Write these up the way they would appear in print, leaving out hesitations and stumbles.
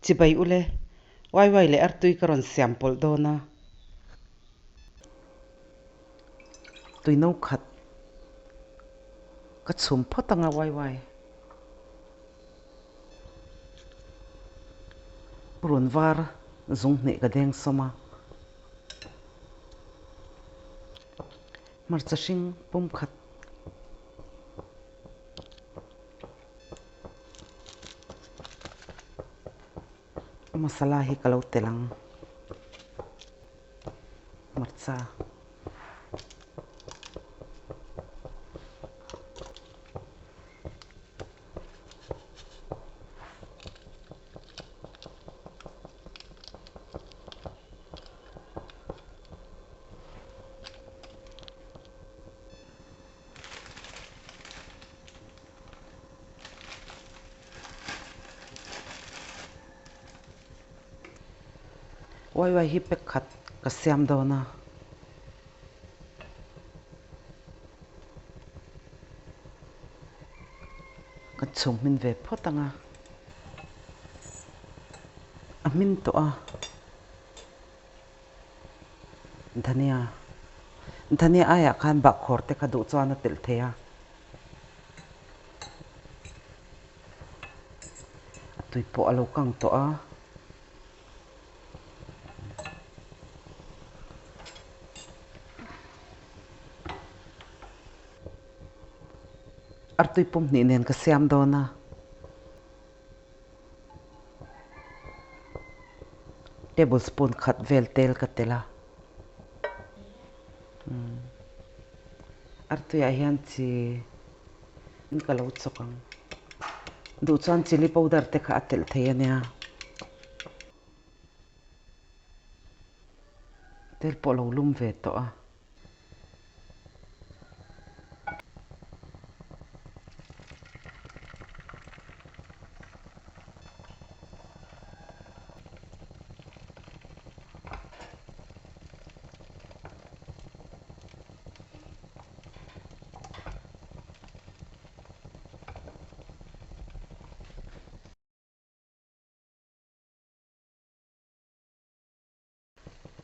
Chỉ bay ule wai le ar tui karon siam pol do na tui nâu khat ka chum photanga wai run var zung ne ka deng soma mar chashing pum khat masala hi kalau telang marcha wai hi pek khat ka siam do na ka chung min ve photanga amin to a dhania aya khan ba khor te ka du chana tel theya tui po alo kang to a ar tui pum ni nen ka siam do na tablespoon khat vel tel ka tela ar tui a hian chi in ka lo chokang du chan chili powder te kha atel theya nia tel po lo lum ve to a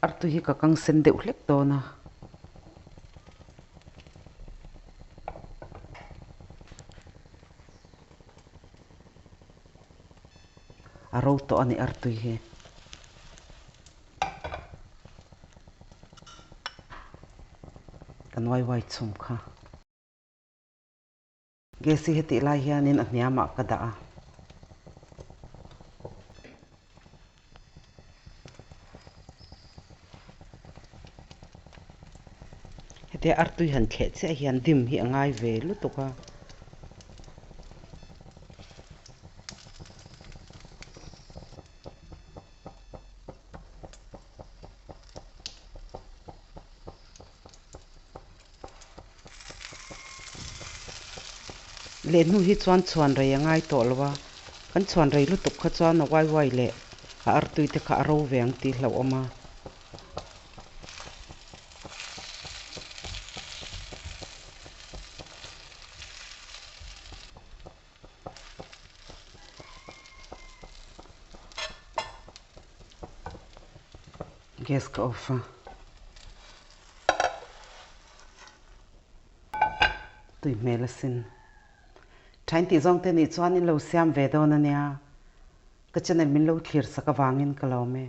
ar tui hi ka kang sen deuh hlek do na aro to ani ar tui hi kan wai chum kha gesi heti lai hianin a hniama ka da a heti ar tui han khe che hian dim hi angai ve lu tuka le nu hi chuan rei angai to lwa kan chuan rei lu tuk kha chuan wai le a ar tui te kha aro veng ti hlo oma gas ka off tui melasin thain ti zong te ni chuan in lo siam ve do na nia ka chana min lo thlir saka wangin ka lo me